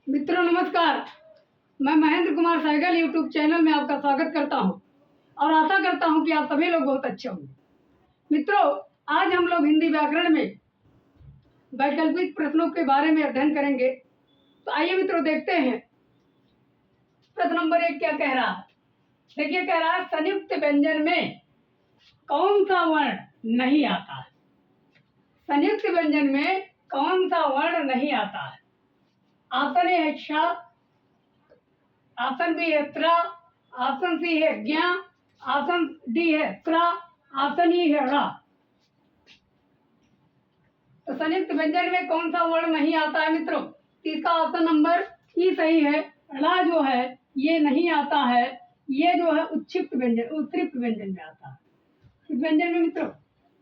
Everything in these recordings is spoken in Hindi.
मित्रों नमस्कार। मैं महेंद्र कुमार सहगल यूट्यूब चैनल में आपका स्वागत करता हूं और आशा करता हूं कि आप सभी लोग बहुत अच्छे होंगे। मित्रों, आज हम लोग हिंदी व्याकरण में वैकल्पिक प्रश्नों के बारे में अध्ययन करेंगे। तो आइए मित्रों देखते हैं प्रश्न नंबर 1 क्या कह रहा है। देखिए, कह रहा है संयुक्त व्यंजन में कौन सा वर्ण नहीं आता है। संयुक्त व्यंजन में कौन सा वर्ण नहीं आता है। ऑप्शन ए है श, ऑप्शन बी है त्र, ऑप्शन सी है ज्ञ, ऑप्शन डी है क्र, ऑप्शन ई है ड़। तो संयुक्त व्यंजन में कौन सा वर्ण नहीं आता है मित्रों? तो इसका ऑप्शन नंबर ई सही है। ड़ जो है ये नहीं आता है। ये जो है उत्क्षिप्त व्यंजन, उत्तृप्त व्यंजन में आता है। किस व्यंजन में मित्रों?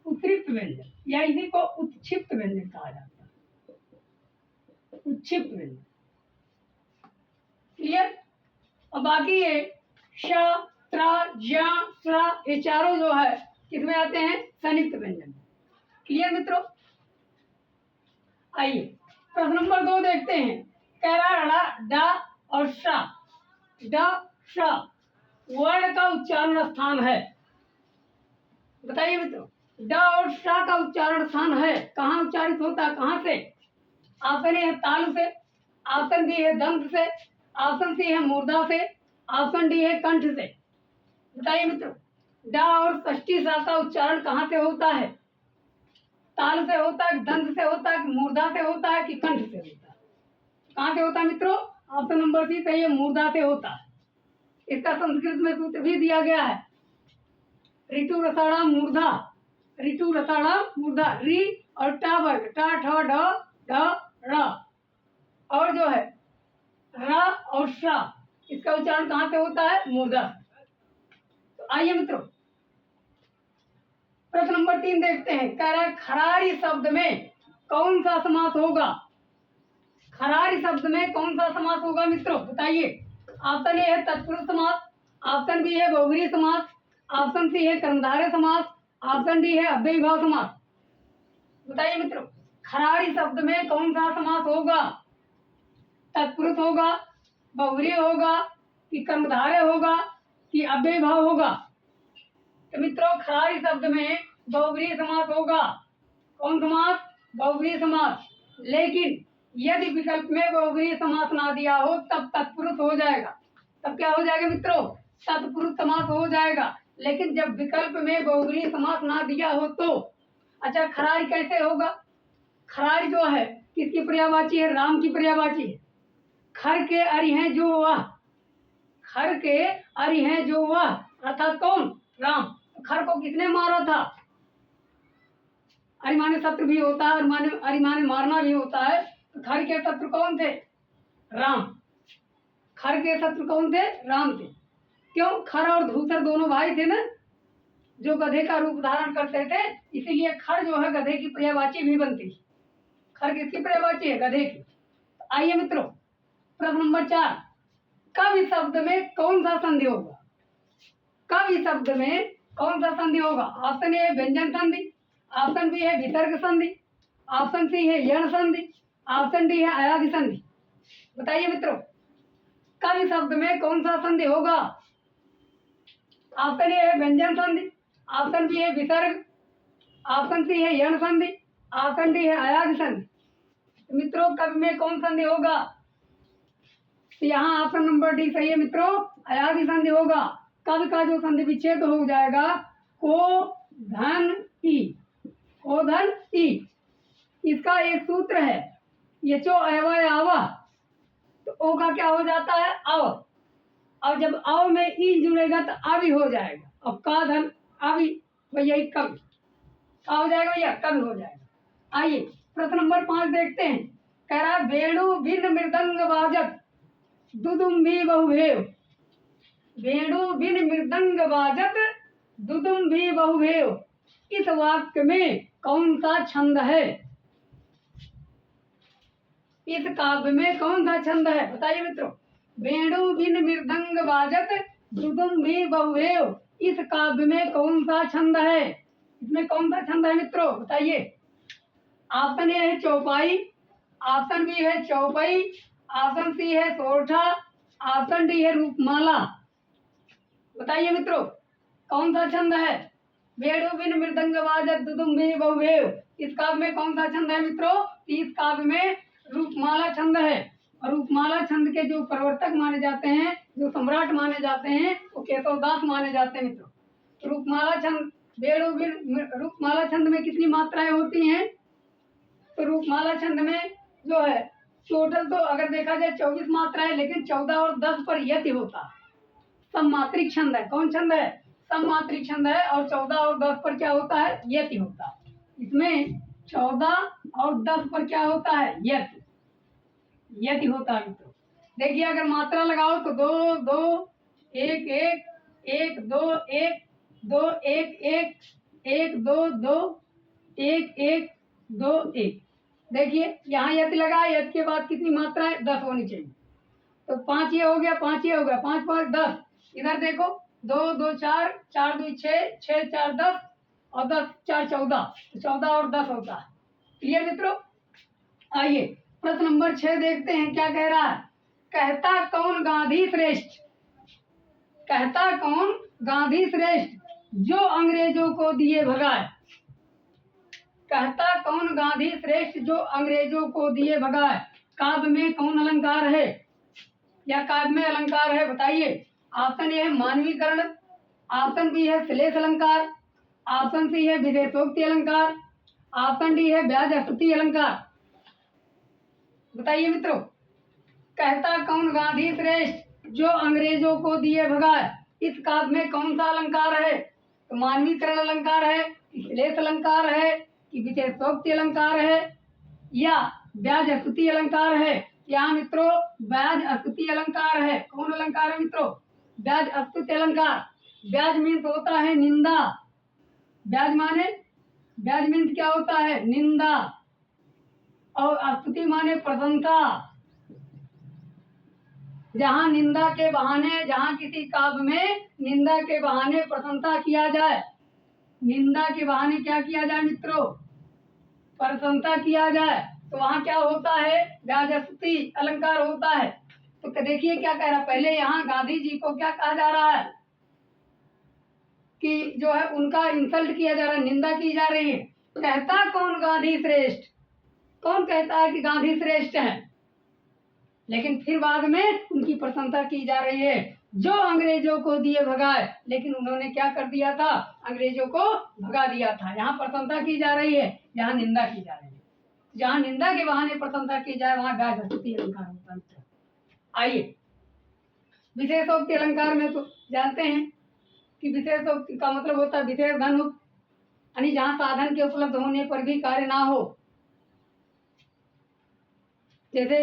उत्तृप्त व्यंजन, या इसी को उत्क्षिप्त व्यंजन कहा जाता है। उत्क्षिप्त व्यंजन क्लियर। और बाकी ये श, त्र, ज्ञ, स्र ये चारों जो है किसमें आते हैं? संयुक्त व्यंजन। क्लियर मित्रों। आइए प्रश्न नंबर 2 देखते हैं। कह रहा है ड और श, ड श वर्ण का उच्चारण स्थान है। बताइए मित्रों, ड और श का उच्चारण स्थान है, कहाँ उच्चारित होता है, कहाँ से? ऑप्शन ए है तालु से, ऑप्शन बी है दंत से, ऑप्शन सी है मूर्धा से, ऑप्शन डी है कंठ से। बताइए मित्रों, ड और षष्ठी सा का उच्चारण कहाँ से होता है? ताल से होता है, दंत से होता है, मूर्धा से होता है कि कंठ से होता है? कहाँ से होता है मित्रों? ऑप्शन नंबर सी सही है, मूर्धा से होता है। इसका संस्कृत में सूत्र भी दिया गया है, ऋतु रसाड़ा मूर्धा, ऋतु रसाड़ा मूर्धा। री और टा वर्ग, टा ठ ढ ढ ड़, और जो है र और श, इसका उच्चारण कहाँ से होता है? मूर्धा। तो आइए मित्रों प्रश्न नंबर 3 देखते हैं। कह रहा है खरारी शब्द में कौन सा समास होगा? खरारी शब्द में कौन सा समास होगा मित्रों? बताइए। ऑप्शन ए है तत्पुरुष समास, ऑप्शन बी है बहुब्रीहि समास, ऑप्शन सी है कर्मधारय समास, ऑप्शन डी है अव्ययीभाव समास। बताइए मित्रों, खरारी शब्द में कौन सा समास होगा? तत्पुरुष होगा, बहुब्रीहि होगा कि कर्मधारय होगा कि अव्ययीभाव होगा? तो मित्रों खरारी शब्द में बहुब्रीहि समास होगा। कौन समास? बहुब्रीहि समास। लेकिन यदि विकल्प में बहुब्रीहि समास ना दिया हो तब तत्पुरुष हो जाएगा। तब क्या हो जाएगा मित्रों? तत्पुरुष समास हो जाएगा। लेकिन जब विकल्प में बहुब्रीहि समास ना दिया हो तो अच्छा खरारी कैसे होगा? खरारी जो है किसकी पर्यायवाची है? राम की पर्यायवाची है। खर के अरि हैं जो वह, खर के अरि हैं जो वह अर्थात कौन? राम। खर को किसने मारा था? अरि माने शत्रु भी होता है और अरि माने मारना भी होता है। तो खर के शत्रु कौन थे? राम। खर के शत्रु कौन थे? राम थे। क्यों? खर और धूसर दोनों भाई थे ना, जो गधे का रूप धारण करते थे। इसीलिए खर जो है गधे की पर्यायवाची भी बनती है। खर किसकी पर्यायवाची है? गधे की। तो आइए मित्रों प्रश्न नंबर 4, कवि शब्द में कौन सा संधि होगा? कवि शब्द में कौन सा संधि होगा? ऑप्शन ए व्यंजन संधि, ऑप्शन बी है विसर्ग संधि, ऑप्शन सी है यण संधि, ऑप्शन डी है अयादि संधि। बताइए मित्रों, कवि शब्द में कौन सा संधि होगा? ऑप्शन ए है व्यंजन संधि, ऑप्शन बी है विसर्ग, ऑप्शन सी है यण संधि, ऑप्शन डी है अयादि संधि। तो मित्रों कवि में कौन संधि होगा? तो यहाँ ऑप्शन नंबर डी सही है मित्रों, अयादि संधि होगा। कवि का जो संधि विच्छेद हो जाएगा को धन ई, को धन ई। इसका एक सूत्र है यचो अवय आव, तो ओ का क्या हो जाता है? अव। और जब अव में ई जुड़ेगा तो अवि हो जाएगा। अब का धन अवि, भैया कवि का हो जाएगा, भैया कवि हो जाएगा। आइए प्रश्न नंबर 5 देखते हैं। कह रहा है वेणु भिन्न मृदंग बाजत दुदुम्भी बहुभेव, वेणु भिन्न मृदंग बाजत दुदुम्भी बहुभेव, इस वाक्य में कौन सा छंद है? इस काव्य में कौन सा छंद है? बताइए मित्रों। वेणु भिन्न मृदंग बाजत दुदुम्भी बहुभेव, इस काव्य में कौन सा छंद है? इसमें कौन सा छंद है मित्रों? बताइए। ऑप्शन ए है चौपाई, ऑप्शन बी है चौपाई, ऑप्शन सी है सोरठा, ऑप्शन डी है रूपमाला। बताइए मित्रों, कौन सा छंद है? वेणु बिन मृदंग वाजत दुदुम्बी बहुवेव। इस काव्य में कौन सा छंद है मित्रों? इस काव्य में रूपमाला छंद है। और रूपमाला छंद के जो प्रवर्तक माने जाते हैं, जो सम्राट माने जाते हैं, वो केशवदास माने जाते हैं मित्रों। रूपमाला छंद, वेणु बिन रूपमाला छंद में कितनी मात्राएं होती हैं? तो रूपमाला छंद में जो है टोटल तो अगर देखा जाए 24 मात्राएं, लेकिन 14 और 10 पर यति होता है। सममात्रिक छंद है। कौन छंद है? सममात्रिक छंद है। और 14 और 10 पर क्या होता है? यति होता है। इसमें 14 और 10 पर क्या होता है? यति, यति होता है मित्रों। देखिए अगर मात्रा लगाओ तो 2 2 1 1 1 2 1 2 1 1 1 2 2 1 1 2 1। देखिए यहाँ यति लगा, यति के बाद कितनी मात्रा है? 10 होनी चाहिए। तो 5 ये हो गया, 5 ये हो गया, 5 5 10। इधर देखो 2 2 4 4 2 6 6 4 10 और 10 4 14, 14 और 10 होता है। क्लियर मित्रों? आइए प्रश्न नंबर 6 देखते हैं क्या कह रहा है। कहता कौन गांधी श्रेष्ठ? कहता कौन गांधी श्रेष्ठ जो अंग्रेजों को दिए भगाए? कहता कौन गांधी श्रेष्ठ जो अंग्रेजों को दिए भगाए? काव्य में कौन अलंकार है या काव्य में अलंकार है? बताइए। ऑप्शन ए है मानवीकरण, ऑप्शन बी है श्लेष अलंकार, ऑप्शन सी है विशेषोक्ति अलंकार, ऑप्शन डी है ब्याज स्तुति अलंकार। बताइए मित्रों, कहता कौन गांधी श्रेष्ठ जो अंग्रेजों को दिए भगाए, इस काव्य में कौन सा अलंकार है? तो मानवीकरण अलंकार है, श्लेष अलंकार है, कि विशेषोक्ति अलंकार है, या ब्याज स्तुति अलंकार है? यहाँ मित्रों ब्याज स्तुति अलंकार है। कौन अलंकार है मित्रों? ब्याज स्तुति अलंकार। ब्याज मीन्स होता है निंदा। ब्याज माने, ब्याज मीन्स क्या होता है? निंदा। और स्तुति माने प्रशंसा। जहाँ निंदा के बहाने, जहाँ किसी काव्य में निंदा के बहाने प्रशंसा किया जाए, निंदा के बहाने क्या किया जाए मित्रों? प्रशंसा किया जाए, तो वहाँ क्या होता है? ब्याज स्तुति अलंकार होता है। तो देखिए क्या कह रहा है। पहले यहाँ गांधी जी को क्या कहा जा रहा है कि जो है उनका इंसल्ट किया जा रहा है, निंदा की जा रही है। कहता कौन गांधी श्रेष्ठ? कौन कहता है कि गांधी श्रेष्ठ है? लेकिन फिर बाद में उनकी प्रशंसा की जा रही है, जो अंग्रेजों को दिए भगाए। लेकिन उन्होंने क्या कर दिया था? अंग्रेजों को भगा दिया था। यहाँ प्रशंसा की जा रही है, यहाँ निंदा की जा रही है। जहाँ निंदा के बहाने प्रशंसा की जाए वहाँ ब्याज स्तुति अलंकार होता है। आइए विशेषोक्ति अलंकार में तो जानते हैं कि विशेषोक्ति का मतलब होता है विशेष धन, यानी जहाँ साधन के उपलब्ध होने पर भी कार्य ना हो। जैसे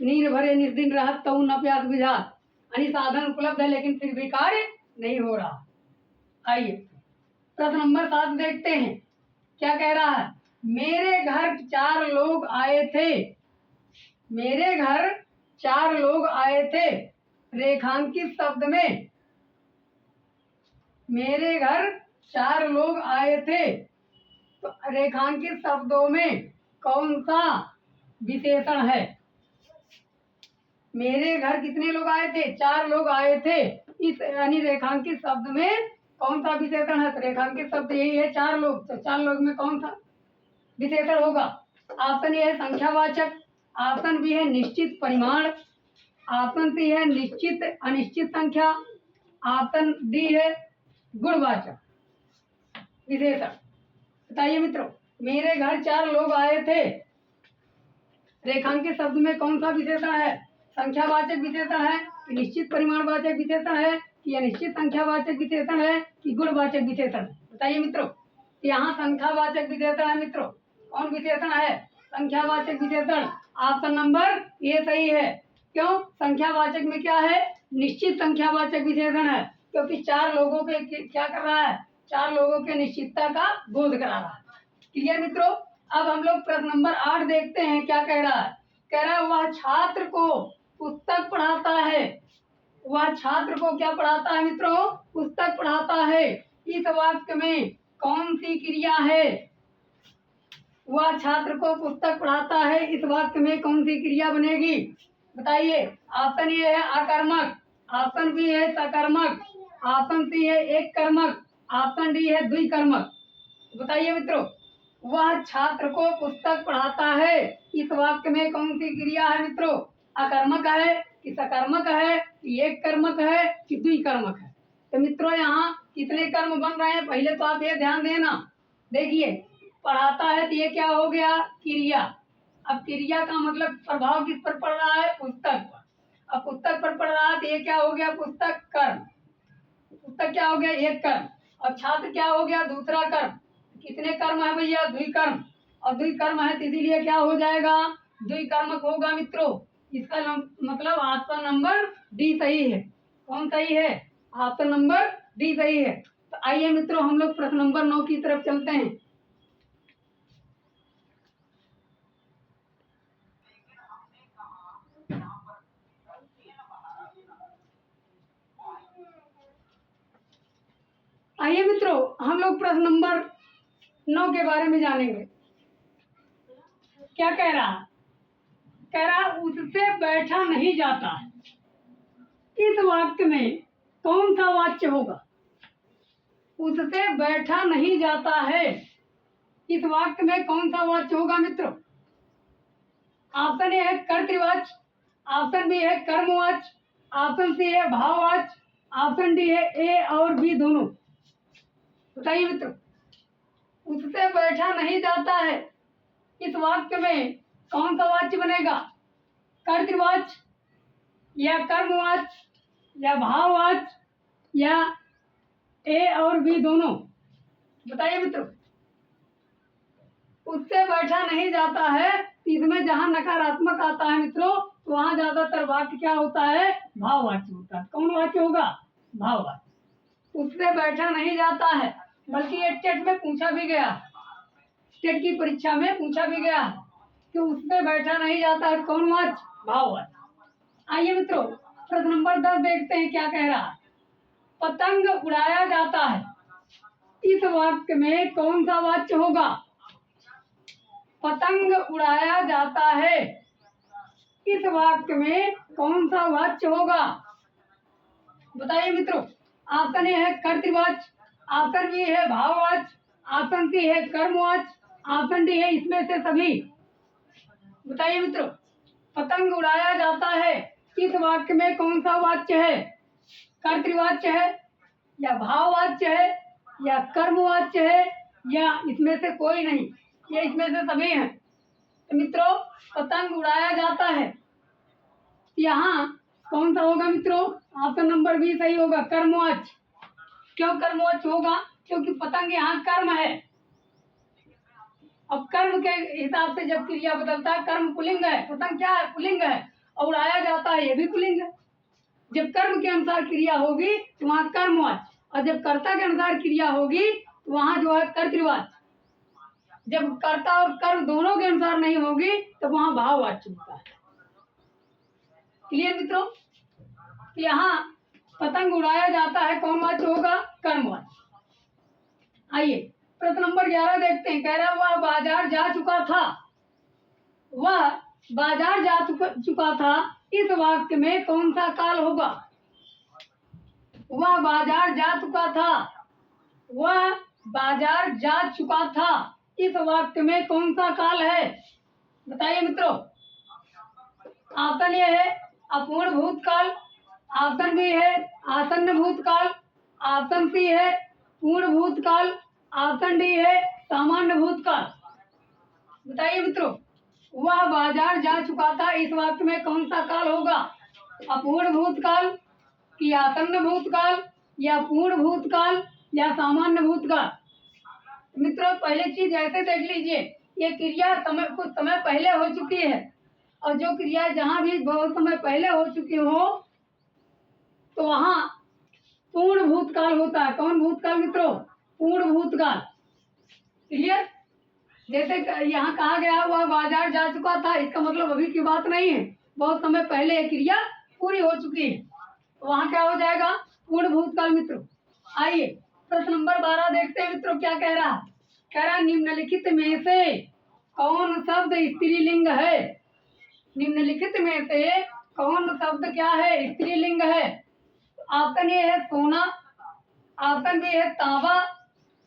नीर भरे निस्दिन रहत तऊ न प्यास बुझा, यानी साधन उपलब्ध है लेकिन फिर भी कार्य नहीं हो रहा। आइए प्रश्न नंबर 7 देखते हैं क्या कह रहा है। मेरे घर 4 लोग आए थे। मेरे घर 4 लोग आए थे। रेखांकित शब्द में, मेरे घर 4 लोग आए थे, तो रेखांकित शब्दों में कौन सा विशेषण है? मेरे घर कितने लोग आए थे? 4 लोग आए थे। इस यानी रेखांकित शब्द में कौन सा विशेषण है? तो रेखांकित शब्द यही है 4 लोग। तो 4 लोग में कौन सा विशेषण होगा? ऑप्शन ए है संख्यावाचक, ऑप्शन बी है निश्चित परिमाण, ऑप्शन सी है निश्चित अनिश्चित संख्या, ऑप्शन डी है गुणवाचक विशेषण। बताइए मित्रों, मेरे घर 4 लोग आए थे, रेखांकित शब्द में कौन सा विशेषण है? संख्यावाचक विशेषण है कि निश्चित परिमाणवाचक विशेषण है कि अनिश्चित संख्यावाचक विशेषण है कि गुणवाचक विशेषण? बताइए मित्रों। यहाँ संख्यावाचक विशेषण है मित्रों। कौन विशेषण है? संख्यावाचक विशेषण। ऑप्शन नंबर ये सही है। क्यों? संख्यावाचक में क्या है? निश्चित संख्यावाचक विशेषण है, क्योंकि 4 लोगों के क्या कर रहा है? 4 लोगों के निश्चितता का बोध करा रहा है। क्लियर मित्रों? अब हम लोग प्रश्न नंबर 8 देखते हैं क्या कह रहा है। कह रहा है वह छात्र को पुस्तक पढ़ाता है। वह छात्र को क्या पढ़ाता है मित्रों? पुस्तक पढ़ाता है। इस वाक्य में कौन सी क्रिया है? वह छात्र को पुस्तक पढ़ाता है, इस वाक्य में कौन सी क्रिया बनेगी? बताइए। ऑप्शन ए है आकर्मक, ऑप्शन बी है सकर्मक, ऑप्शन सी है एक कर्मक, ऑप्शन डी है द्विकर्मक। बताइए मित्रों। वह छात्र को पुस्तक पढ़ाता है, इस वाक्य में कौन सी क्रिया है मित्रों? अकर्मक है कि सकर्मक है कि एक कर्मक है कि द्विकर्मक है? तो मित्रों यहाँ कितने कर्म बन रहे हैं पहले तो आप ये ध्यान देना। देखिए, पढ़ाता है तो ये क्या हो गया? क्रिया। अब क्रिया का मतलब प्रभाव किस पर पड़ रहा है? पुस्तक पर। अब पुस्तक पर पड़ रहा है तो ये क्या हो गया? पुस्तक कर्म। पुस्तक क्या हो गया? एक कर्म। और छात्र क्या हो गया? दूसरा कर्म। कितने कर्म है भैया? द्विकर्म। और द्विकर्म है तो इसीलिए क्या हो जाएगा? द्विकर्मक होगा मित्रों। इसका मतलब ऑप्शन नंबर डी सही है। कौन सही है? ऑप्शन नंबर डी सही है। तो आइए मित्रों हम लोग प्रश्न नंबर 9 की तरफ चलते हैं। आइए मित्रों हम लोग प्रश्न नंबर 9 के बारे में जानेंगे। क्या कह रहा? कह रहा उससे बैठा नहीं जाता है, इस वाक्य में कौन सा वाच्य होगा? उससे बैठा नहीं जाता है, इस वाक्य में कौन सा वाच्य होगा मित्रों? ऑप्शन ए है कर्तृवाच्य, ऑप्शन बी है कर्मवाच्य, ऑप्शन सी है भाववाच्य, ऑप्शन डी है ए और बी दोनों। बताइए मित्रों। उससे बैठा नहीं जाता है, इस वाक्य में कौन सा वाच्य बनेगा? कर्तृवाच्य या कर्मवाच्य या भाववाच्य या ए और बी दोनों? बताइए मित्रों। उससे बैठा नहीं जाता है, इसमें जहां नकारात्मक आता है मित्रों तो वहां ज्यादातर वाक्य क्या होता है? भाववाच्य होता है। कौन वाच्य होगा? भाववाच्य। उससे बैठा नहीं जाता है, बल्कि ये टेट में पूछा भी गया, टेट की परीक्षा में पूछा भी गया कि उससे बैठा नहीं जाता है, कौन वाच्य? भाववाच्य। आइए मित्रों प्रश्न नंबर 10 देखते हैं क्या कह रहा है। पतंग उड़ाया जाता है, इस वाक्य में कौन सा वाच्य होगा? पतंग उड़ाया जाता है, इस वाक्य में कौन सा वाच्य होगा? बताइए मित्रों। ऑप्शन ए है कर्तृवाच्य, ऑप्शन बी है भाववाच्य, ऑप्शन सी है कर्मवाच्य, ऑप्शन डी है इसमें से सभी। बताइए मित्रों। पतंग उड़ाया जाता है, इस वाक्य में कौन सा वाच्य है? कर्तृवाच्य है या भाववाच्य है या कर्मवाच्य है या इसमें से कोई नहीं? ये इसमें से सभी हैं। तो मित्रों पतंग उड़ाया जाता है, यहाँ कौन सा होगा मित्रों? ऑप्शन नंबर बी सही होगा, कर्मवाच्य। क्यों कर्मवाच्य होगा? क्योंकि पतंग यहाँ कर्म है। अब कर्म के हिसाब से जब क्रिया बदलता है, कर्म पुल्लिंग है, पतंग क्या है? पुल्लिंग है, और उड़ाया जाता है ये भी पुल्लिंग है। जब कर्म के अनुसार क्रिया होगी तो वहाँ कर्मवाच्य, और जब कर्ता के अनुसार क्रिया होगी तो वहाँ जो है कर्तृवाच्य। जब कर्ता और कर्म दोनों के अनुसार नहीं होगी तो वहाँ भाववाच्य होता है। क्लियर मित्रों? यहाँ पतंग उड़ाया जाता है, कौन वाच्य होगा? कर्मवाच्य। आइए प्रश्न नंबर 11 देखते हैं। कह रहा वह बाजार जा चुका था, वह बाजार जा चुका था, इस वाक्य में कौन सा काल होगा? वह बाजार जा चुका था, वह बाजार जा चुका था, इस वाक्य में कौन सा काल है? बताइए मित्रों। ऑप्शन ए है अपूर्ण भूतकाल, ऑप्शन बी है आसन्न भूतकाल, ऑप्शन सी है पूर्ण भूतकाल, ऑप्शन डी है सामान्य भूतकाल। बताइए मित्रों। वह बाजार जा चुका था, इस वाक्य में कौन सा काल होगा? अपूर्ण भूतकाल कि आसन्न भूतकाल या पूर्ण भूतकाल या सामान्य भूतकाल? मित्रों पहले चीज ऐसे देख लीजिए, ये क्रिया कुछ समय पहले हो चुकी है, और जो क्रिया जहां भी बहुत समय पहले हो चुकी हो तो वहां पूर्ण भूतकाल होता है। कौन भूतकाल मित्रों? पूर्ण भूतकाल। क्लियर? जैसे यहाँ कहा गया वह बाजार जा चुका था, इसका मतलब अभी की बात नहीं है, बहुत समय पहले ये क्रिया पूरी हो चुकी है, तो वहां क्या हो जाएगा? पूर्ण भूतकाल मित्रों। आइए प्रश्न नंबर 12 देखते हैं मित्रों क्या कह रहा है। कह रहा निम्नलिखित में से कौन शब्द स्त्रीलिंग है? निम्नलिखित में से कौन शब्द क्या है? स्त्रीलिंग है। ऑप्शन ए है सोना, ऑप्शन बी है तांबा,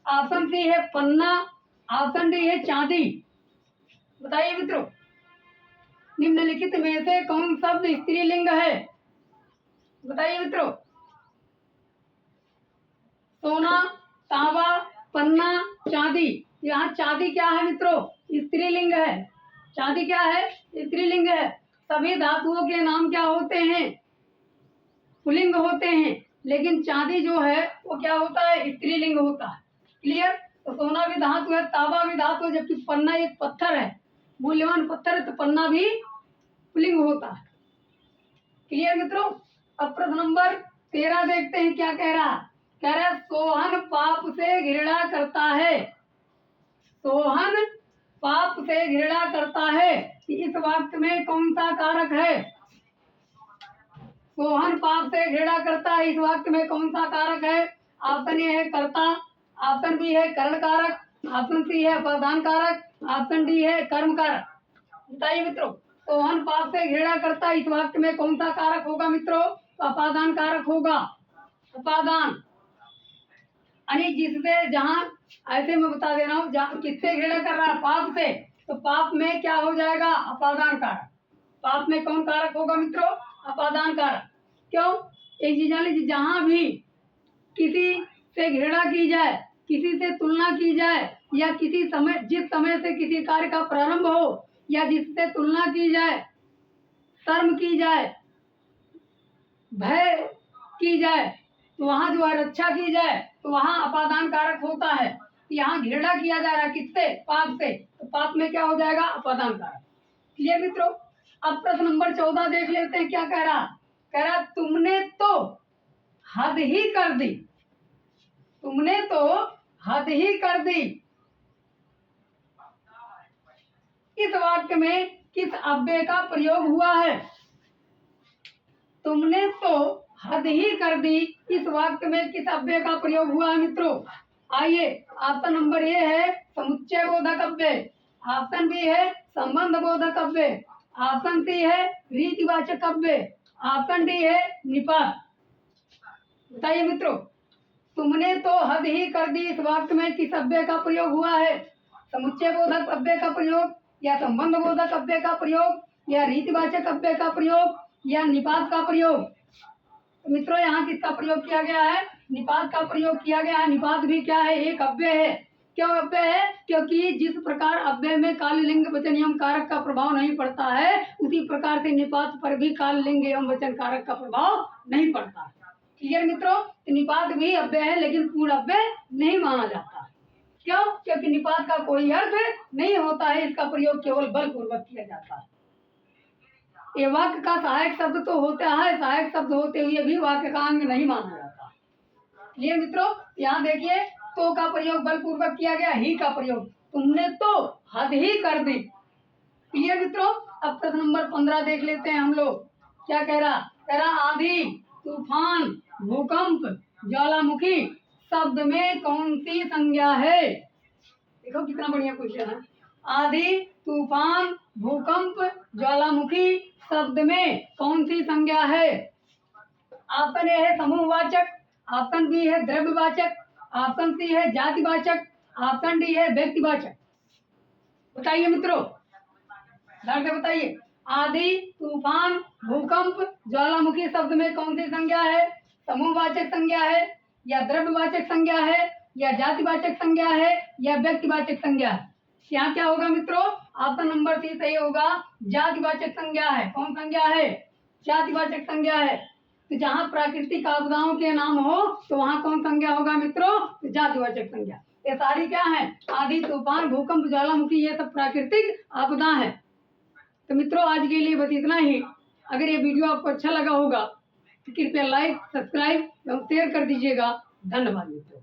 ऑप्शन सी है पन्ना, ऑप्शन डी है चांदी। बताइए मित्रों, निम्नलिखित में से कौन शब्द स्त्रीलिंग है? बताइए मित्रों। सोना, तांबा, पन्ना, चांदी। यहाँ चांदी क्या है मित्रों? स्त्रीलिंग है। चांदी क्या है? स्त्रीलिंग है। सभी धातुओं के नाम क्या होते हैं? पुल्लिंग होते हैं, लेकिन चांदी जो है वो क्या होता है? स्त्रीलिंग होता है। क्लियर? तो सोना भी धातु है, तांबा भी धातु है, जबकि पन्ना एक पत्थर है, मूल्यवान पत्थर है, तो पन्ना भी पुल्लिंग होता है। क्लियर मित्रों? अब प्रश्न नंबर 13 देखते हैं क्या कह रहा। कह रहा है सोहन पाप से घृणा करता है। सोहन पाप से घृणा करता है, इस वाक्य में कौन सा कारक है? सोहन पाप से घृणा करता है, इस वाक्य में कौन सा कारक है? ऑप्शन ए है कर्ता, ऑप्शन बी है करण कारक, ऑप्शन सी है अपादान कारक, ऑप्शन डी है कर्म कारक। बताइए मित्रों, सोहन पाप से घृणा करता है, इस वाक्य में कौन सा कारक होगा मित्रों? अपादान कारक होगा। अपादान यानी जिससे, जहाँ ऐसे मैं बता दे रहा हूँ, जहाँ किससे घृणा कर रहा है? पाप से। तो पाप में क्या हो जाएगा? अपादान कारक। पाप में कौन कारक होगा मित्रों? अपादान कारक। क्यों? एक चीज जान लीजिए, जहाँ भी किसी से घृणा की जाए, किसी से तुलना की जाए, या किसी समय, जिस समय से किसी कार्य का प्रारंभ हो, या जिससे तुलना की जाए, शर्म की जाए, भय की जाए, तो वहां जो है रक्षा की जाए, तो वहां अपादान कारक होता है। यहाँ घृणा किया जा रहा है किससे? पाप से, तो पाप में क्या हो जाएगा? अपादान कारक। क्लियर मित्रों? अब प्रश्न नंबर 14 देख लेते हैं क्या कह रहा। कह रहा तुमने तो हद ही कर दी। तुमने तो हद ही कर दी, इस वाक्य में किस अव्यय का प्रयोग हुआ है? तुमने तो हद ही कर दी, इस वाक्य में किस अव्यय का प्रयोग हुआ है मित्रों? आइए, ऑप्शन नंबर ए है समुच्चय बोधक अव्यय, ऑप्शन बी है संबंध बोधक अव्यय, ऑप्शन सी है रीतिवाचक अव्यय, ऑप्शन डी है निपात। बताइए मित्रों, तुमने तो हद ही कर दी, इस वाक्य में किस अव्यय का प्रयोग हुआ है? समुच्चय बोधक अव्यय का प्रयोग, या संबंध बोधक अव्यय का प्रयोग, या रीतिवाचक अव्यय का प्रयोग, या निपात का प्रयोग? तो मित्रों, यहाँ किसका प्रयोग किया गया है? निपात का प्रयोग किया गया है। निपात भी क्या है? एक अव्यय है। क्यों अव्यय है? क्योंकि जिस प्रकार अव्यय में काललिंग वचन एवं कारक का प्रभाव नहीं पड़ता है, उसी प्रकार से निपात पर भी काललिंग एवं वचन कारक का प्रभाव नहीं पड़ता है। क्लियर मित्रों? तो निपात भी अव्यय है, लेकिन पूर्ण अव्यय नहीं माना जाता। क्यों? क्योंकि निपात का कोई अर्थ नहीं होता है, इसका प्रयोग केवल बलपूर्वक किया जाता है। ये वाक्य का सहायक शब्द तो होता है, सहायक शब्द होते हुए भी वाक्य का अंग नहीं माना जाता। क्लियर मित्रों? यहाँ देखिए, तो का प्रयोग बलपूर्वक किया गया, ही का प्रयोग, तुमने तो हद ही कर दी। क्लियर मित्रों? अब प्रश्न नंबर 15 देख लेते हैं हम लोग। क्या कह रहा? कह रहा आंधी, तूफान, भूकंप, ज्वालामुखी शब्द में कौन सी संज्ञा है? देखो कितना बढ़िया क्वेश्चन है। आंधी, तूफान, भूकंप, ज्वालामुखी शब्द में कौन सी संज्ञा है? ऑप्शन ए है समूहवाचक, ऑप्शन बी है द्रव्यवाचक, ऑप्शन सी है जातिवाचक, ऑप्शन डी है व्यक्तिवाचक। बताइए मित्रों, ध्यान से बताइए। आंधी, तूफान, भूकंप, ज्वालामुखी शब्द में कौन सी संज्ञा है? समूहवाचक संज्ञा है, या द्रव्यवाचक संज्ञा है, या जातिवाचक संज्ञा है, या व्यक्तिवाचक संज्ञा है? यहाँ क्या होगा मित्रों? ऑप्शन नंबर सी सही होगा, जातिवाचक संज्ञा है। कौन संज्ञा है? जातिवाचक संज्ञा है। तो जहाँ प्राकृतिक आपदाओं के नाम हो, तो वहाँ कौन संज्ञा होगा मित्रों? तो जातिवाचक संज्ञा। ये सारी क्या है? आंधी, तूफान, भूकंप, ज्वालामुखी, ये सब प्राकृतिक आपदा है। तो मित्रों, आज के लिए बस इतना ही। अगर ये वीडियो आपको अच्छा लगा होगा तो कृपया लाइक, सब्सक्राइब एवं शेयर कर दीजिएगा। धन्यवाद मित्रों।